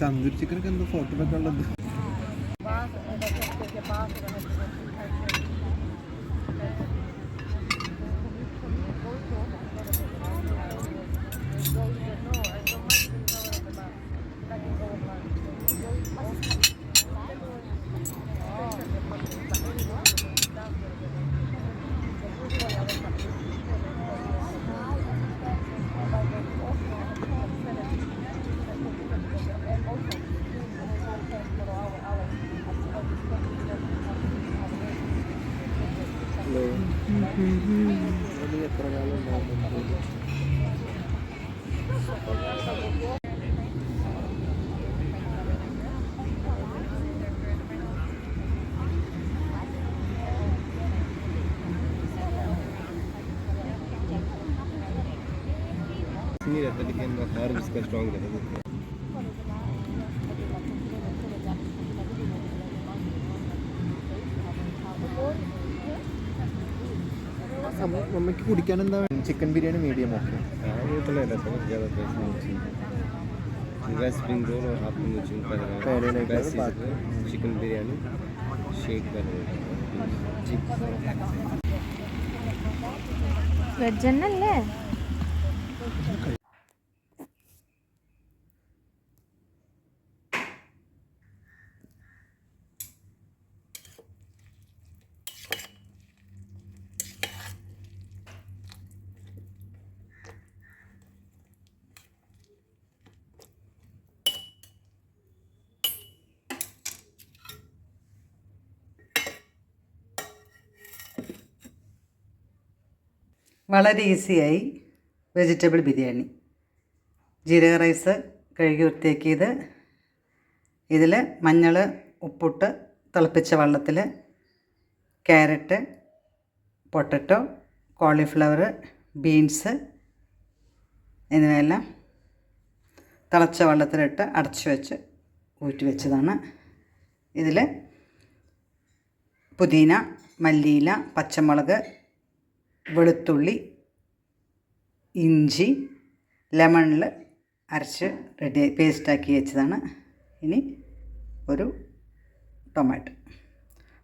തന്തൂരി ചിക്കനൊക്കെ എന്തോ ഫോട്ടോ ഒക്കെ ഉള്ളത്. എത്ര കാലം ഉണ്ടാവും? नहीं रहता लेकिन हर इसका स्ट्रॉन्ग रहता है. मम्मी कुടിക്കാൻ എന്താ ചിക്കൻ ബിരിയാണി മീഡിയം ഓക്കെ ये तो नहीं रहता है ज़्यादा पैसे नहीं स्प्रिंग रोल और हाफ में चिकन पहले नहीं चिकन बिरयानी शेक कर വെജ് എന്നല്ലേ? വളരെ ഈസിയായി വെജിറ്റബിൾ ബിരിയാണി. ജീരക റൈസ് കഴുകി വൃത്തിയാക്കിയത്, ഇതിൽ മഞ്ഞൾ ഉപ്പിട്ട് തിളപ്പിച്ച വെള്ളത്തിൽ ക്യാരറ്റ്, പൊട്ടറ്റോ, കോളിഫ്ലവർ, ബീൻസ് എന്നിവയെല്ലാം തിളച്ച വെള്ളത്തിലിട്ട് അടച്ചു വെച്ച് ഊറ്റി വെച്ചതാണ്. ഇതിൽ പുതിന, മല്ലിയില, പച്ചമുളക്, വെളുത്തുള്ളി, ഇഞ്ചി ലെമണിൽ അരച്ച് റെഡി പേസ്റ്റാക്കി വെച്ചതാണ്. ഇനി ഒരു ടൊമാറ്റോ.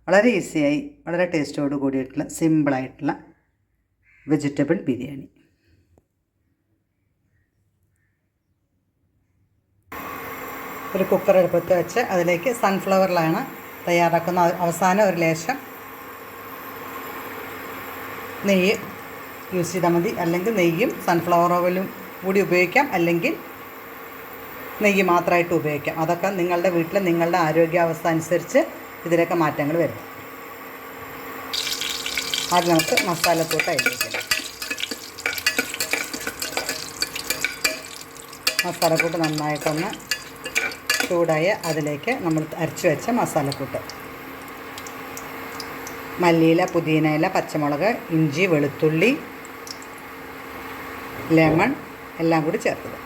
വളരെ ഈസിയായി വളരെ ടേസ്റ്റോട് കൂടിയിട്ടുള്ള സിമ്പിളായിട്ടുള്ള വെജിറ്റബിൾ ബിരിയാണി. ഒരു കുക്കർ അടുപ്പത്ത് വെച്ച് അതിലേക്ക് സൺഫ്ലവറിലാണ് തയ്യാറാക്കുന്ന. അവസാനം ഒരു ലേശം നെയ്യ് യൂസ് ചെയ്താൽ മതി. അല്ലെങ്കിൽ നെയ്യും സൺഫ്ലവർ ഓയിലും കൂടി ഉപയോഗിക്കാം, അല്ലെങ്കിൽ നെയ്യ് മാത്രമായിട്ട് ഉപയോഗിക്കാം. അതൊക്കെ നിങ്ങളുടെ വീട്ടിൽ നിങ്ങളുടെ ആരോഗ്യാവസ്ഥ അനുസരിച്ച് ഇതിലൊക്കെ മാറ്റങ്ങൾ വരും. ആദ്യം നമുക്ക് മസാലക്കൂട്ട് അതിലേക്ക് മസാലക്കൂട്ട് നന്നായിട്ടൊന്ന് ചൂടായ അതിലേക്ക് നമ്മൾ അരച്ച് വെച്ച മസാലക്കൂട്ട്, മല്ലിയില, പുതിനയില, പച്ചമുളക്, ഇഞ്ചി, വെളുത്തുള്ളി, ലെമൺ എല്ലാം കൂടി ചേർത്തത്.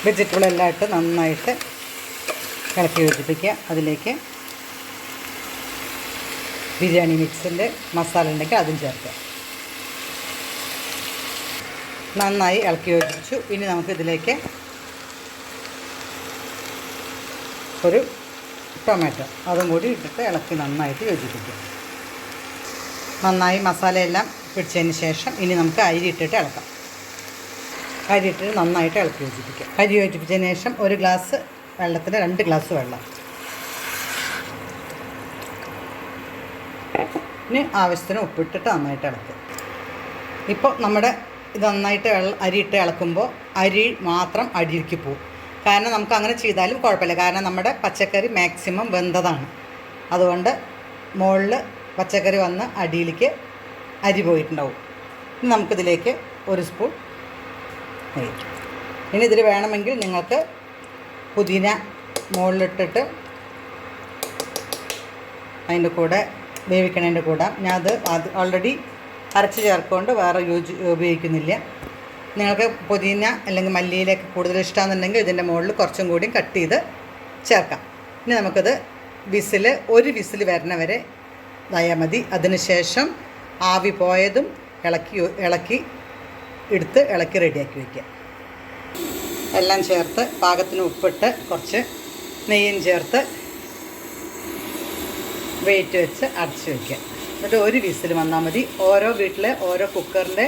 വെജിറ്റബിളെല്ലാം ഇട്ട് നന്നായിട്ട് ഇളക്കി യോജിപ്പിക്കുക. അതിലേക്ക് ബിരിയാണി മിക്സിൻ്റെ മസാല ഉണ്ടെങ്കിൽ അതും ചേർക്കുക. നന്നായി ഇളക്കി യോജിപ്പിച്ചു. ഇനി നമുക്കിതിലേക്ക് ഒരു ടൊമാറ്റോ അതും കൂടി ഇട്ടിട്ട് ഇളക്കി നന്നായിട്ട് യോജിപ്പിക്കുക. നന്നായി മസാലയെല്ലാം പിടിച്ചതിന് ശേഷം ഇനി നമുക്ക് അരി ഇട്ടിട്ട് ഇളക്കാം. അരി ഇട്ടിട്ട് നന്നായിട്ട് ഇളക്കി യോജിപ്പിക്കുക. അരി യോജിപ്പിച്ചതിന് ശേഷം ഒരു ഗ്ലാസ് വെള്ളത്തിന് 2 ഗ്ലാസ് വെള്ളം. ഇനി ആവശ്യത്തിന് ഉപ്പിട്ടിട്ട് നന്നായിട്ട് ഇളക്കുക. ഇപ്പോൾ നമ്മുടെ ഇത് നന്നായിട്ട് അരിയിട്ട് ഇളക്കുമ്പോൾ അരി മാത്രം അടിയിലേക്ക് പോകും. കാരണം നമുക്ക് അങ്ങനെ ചെയ്താലും കുഴപ്പമില്ല. കാരണം നമ്മുടെ പച്ചക്കറി മാക്സിമം വെന്തതാണ്. അതുകൊണ്ട് മുകളിൽ പച്ചക്കറി വന്ന് അടിയിലേക്ക് അരി പോയിട്ടുണ്ടാവും. ഇനി നമുക്കിതിലേക്ക് 1 സ്പൂൺ നെയ്യ്. ഇനി ഇതിൽ വേണമെങ്കിൽ നിങ്ങൾക്ക് പുതിന മുകളിലിട്ടിട്ട് അതിൻ്റെ കൂടെ വേവിക്കണതിൻ്റെ കൂടെ ഞാൻ അത് ഓൾറെഡി അരച്ച് ചേർക്കൊണ്ട് വേറെ ഉപയോഗിക്കുന്നില്ല. നിങ്ങൾക്ക് പുതിന അല്ലെങ്കിൽ മല്ലിയിലേക്ക് കൂടുതൽ ഇഷ്ടമാണെന്നുണ്ടെങ്കിൽ ഇതിൻ്റെ മുകളിൽ കുറച്ചും കൂടി കട്ട് ചെയ്ത് ചേർക്കാം. ഇനി നമുക്കത് ഒരു വിസിൽ വരണ വരെ ഇതായാൽ മതി. അതിനുശേഷം ആവി പോയതും ഇളക്കി റെഡിയാക്കി വയ്ക്കുക. എല്ലാം ചേർത്ത് പാകത്തിന് ഉപ്പിട്ട് കുറച്ച് നെയ്യും ചേർത്ത് വെയിറ്റ് വെച്ച് അടച്ച് വയ്ക്കുക. എന്നിട്ട് ഒരു വിസിൽ വന്നാൽ മതി. ഓരോ വീട്ടിലെ ഓരോ കുക്കറിൻ്റെ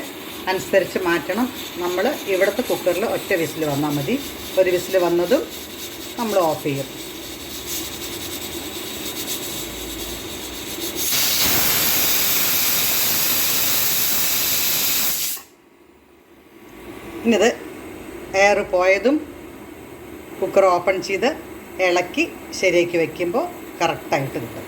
അനുസരിച്ച് മാറ്റണം. നമ്മൾ ഇവിടുത്തെ കുക്കറിൽ ഒറ്റ വിസിൽ വന്നാൽ മതി. ഒരു വിസിൽ വന്നതും നമ്മൾ ഓഫ് ചെയ്യും. ഇനിയത് എയർ പോയതും കുക്കർ ഓപ്പൺ ചെയ്ത് ഇളക്കി ശരിയാക്കി വയ്ക്കുമ്പോൾ കറക്റ്റായിട്ട് കിട്ടും.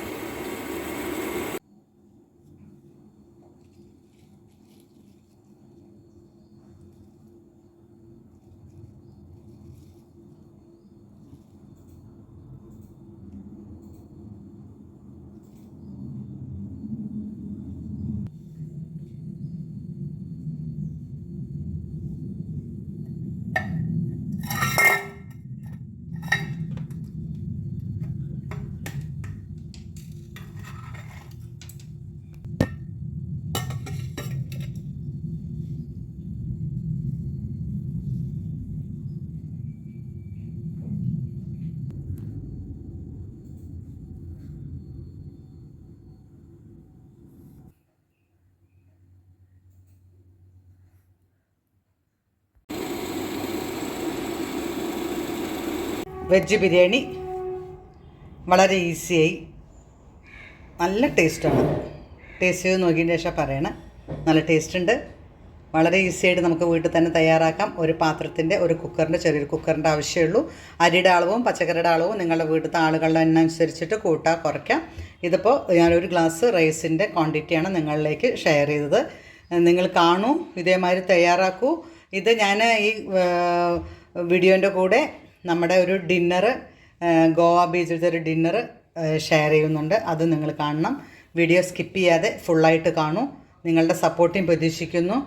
വെജ് ബിരിയാണി വളരെ ഈസിയായി, നല്ല ടേസ്റ്റാണ്. ടേസ്റ്റ് ചെയ്ത് നോക്കിയതിന് ശേഷം പറയണം. നല്ല ടേസ്റ്റ് ഉണ്ട്. വളരെ ഈസിയായിട്ട് നമുക്ക് വീട്ടിൽ തന്നെ തയ്യാറാക്കാം. ഒരു പാത്രത്തിൻ്റെ ചെറിയൊരു കുക്കറിൻ്റെ ആവശ്യമുള്ളൂ. അരിയുടെ അളവും പച്ചക്കറിയുടെ അളവും നിങ്ങളുടെ വീട്ടിലത്തെ ആളുകളുടെ എണ്ണനുസരിച്ചിട്ട് കൂട്ടാം കുറയ്ക്കാം. ഇതിപ്പോൾ ഞാനൊരു ഗ്ലാസ് റൈസിൻ്റെ ക്വാണ്ടിറ്റിയാണ് നിങ്ങളിലേക്ക് ഷെയർ ചെയ്തത്. നിങ്ങൾ കാണൂ, ഇതേമാതിരി തയ്യാറാക്കൂ. ഇത് ഞാൻ ഈ വീഡിയോൻ്റെ കൂടെ നമ്മുടെ ഒരു ഡിന്നറ്, ഗോവ ബീച്ചിലത്തെ ഒരു ഡിന്നറ് ഷെയർ ചെയ്യുന്നുണ്ട്. അത് നിങ്ങൾ കാണണം. വീഡിയോ സ്കിപ്പ് ചെയ്യാതെ ഫുള്ളായിട്ട് കാണൂ. നിങ്ങളുടെ സപ്പോർട്ടും പ്രതീക്ഷിക്കുന്നു.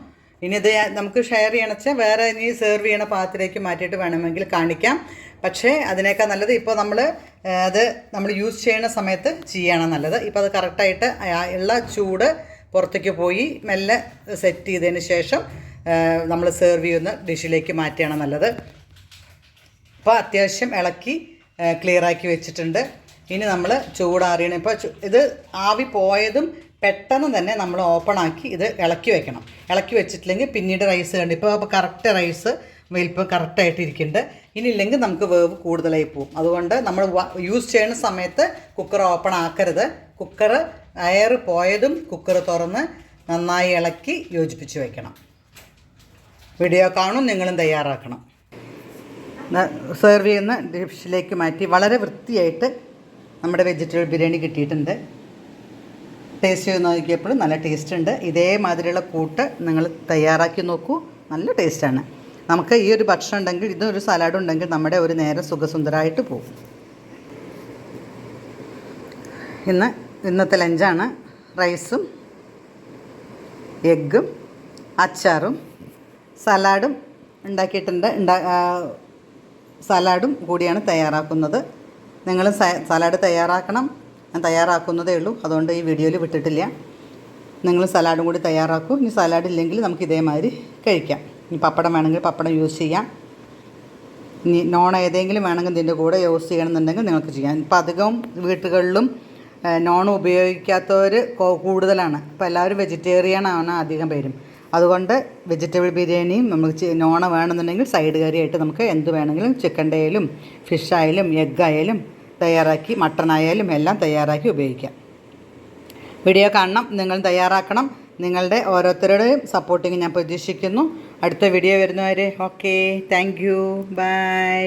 ഇനി ഇത് നമുക്ക് ഷെയർ ചെയ്യണമെന്ന് വേറെ ഇനി സെർവ് ചെയ്യണ പാത്രത്തിലേക്ക് മാറ്റിയിട്ട് വേണമെങ്കിൽ കാണിക്കാം. പക്ഷേ അതിനേക്കാൾ നല്ലത് ഇപ്പോൾ നമ്മൾ യൂസ് ചെയ്യുന്ന സമയത്ത് ചെയ്യണം നല്ലത്. ഇപ്പോൾ അത് കറക്റ്റായിട്ട് ഉള്ള ചൂട് പുറത്തേക്ക് പോയി മെല്ലെ സെറ്റ് ചെയ്തതിന് ശേഷം നമ്മൾ സെർവ് ചെയ്യുന്ന ഡിഷിലേക്ക് മാറ്റിയാണ് നല്ലത്. ഇപ്പോൾ അത്യാവശ്യം ഇളക്കി ക്ലിയറാക്കി വെച്ചിട്ടുണ്ട്. ഇനി നമ്മൾ ചൂടാറിയണം. ഇപ്പോൾ ഇത് ആവി പോയതും പെട്ടെന്ന് തന്നെ നമ്മൾ ഓപ്പണാക്കി ഇത് ഇളക്കി വെക്കണം. ഇളക്കി വെച്ചിട്ടില്ലെങ്കിൽ പിന്നീട് റൈസ് ഇപ്പോൾ കറക്റ്റ് റൈസ് വലിപ്പം കറക്റ്റായിട്ട് ഇരിക്കുന്നുണ്ട്. ഇനി ഇല്ലെങ്കിൽ നമുക്ക് വേവ് കൂടുതലായി പോകും. അതുകൊണ്ട് നമ്മൾ യൂസ് ചെയ്യുന്ന സമയത്ത് കുക്കർ ഓപ്പൺ ആക്കരുത്. കുക്കർ എയർ പോയതും കുക്കർ തുറന്ന് നന്നായി ഇളക്കി യോജിപ്പിച്ച് വയ്ക്കണം. വീഡിയോ കാണും, നിങ്ങളും തയ്യാറാക്കണം. സെർവ് ചെയ്യുന്ന ഡിഷിലേക്ക് മാറ്റി വളരെ വൃത്തിയായിട്ട് നമ്മുടെ വെജിറ്റബിൾ ബിരിയാണി കിട്ടിയിട്ടുണ്ട്. ടേസ്റ്റ് ചെയ്ത് നോക്കിയപ്പോൾ നല്ല ടേസ്റ്റ് ഉണ്ട്. ഇതേമാതിരിയുള്ള കൂട്ട് നിങ്ങൾ തയ്യാറാക്കി നോക്കൂ, നല്ല ടേസ്റ്റാണ്. നമുക്ക് ഈ ഒരു ഭക്ഷണം ഉണ്ടെങ്കിൽ ഇതൊരു സലാഡ് ഉണ്ടെങ്കിൽ നമ്മുടെ ഒരു നേരം സുഖസുന്ദരമായിട്ട് പോകും. ഇന്നത്തെ ലഞ്ചാണ്. റൈസും എഗ്ഗും അച്ചാറും സലാഡും ഉണ്ടാക്കിയിട്ടുണ്ട്. സലാഡും കൂടിയാണ് തയ്യാറാക്കുന്നത്. നിങ്ങൾ സലാഡ് തയ്യാറാക്കണം. ഞാൻ തയ്യാറാക്കുന്നതേ ഉള്ളൂ, അതുകൊണ്ട് ഈ വീഡിയോയിൽ വിട്ടിട്ടില്ല. നിങ്ങൾ സലാഡും കൂടി തയ്യാറാക്കൂ. ഇനി സലാഡ് ഇല്ലെങ്കിൽ നമുക്ക് ഇതേമാതിരി കഴിക്കാം. ഇനി പപ്പടം വേണമെങ്കിൽ പപ്പടം യൂസ് ചെയ്യാം. ഇനി നോൺ ഏതെങ്കിലും വേണമെങ്കിൽ ഇതിൻ്റെ കൂടെ യൂസ് ചെയ്യണമെന്നുണ്ടെങ്കിൽ നിങ്ങൾക്ക് ചെയ്യാം. ഇപ്പം അധികം വീട്ടുകളിലും നോൺ ഉപയോഗിക്കാത്തവർ കൂടുതലാണ്. ഇപ്പോൾ എല്ലാവരും വെജിറ്റേറിയൻ ആണ് അധികം പേരും. അതുകൊണ്ട് വെജിറ്റബിൾ ബിരിയാണിയും നമുക്ക് നോണ വേണമെന്നുണ്ടെങ്കിൽ സൈഡ് കറിയായിട്ട് നമുക്ക് എന്ത് വേണമെങ്കിലും ചിക്കൻ്റെ ആയാലും ഫിഷ് ആയാലും എഗ് ആയാലും തയ്യാറാക്കി മട്ടൺ ആയാലും എല്ലാം തയ്യാറാക്കി ഉപയോഗിക്കാം. വീഡിയോ കാണണം, നിങ്ങൾ തയ്യാറാക്കണം. നിങ്ങളുടെ ഓരോരുത്തരുടെയും സപ്പോർട്ടിങ് ഞാൻ പ്രതീക്ഷിക്കുന്നു. അടുത്ത വീഡിയോ വരുന്നവരെ ഓക്കെ, താങ്ക് യു, ബൈ.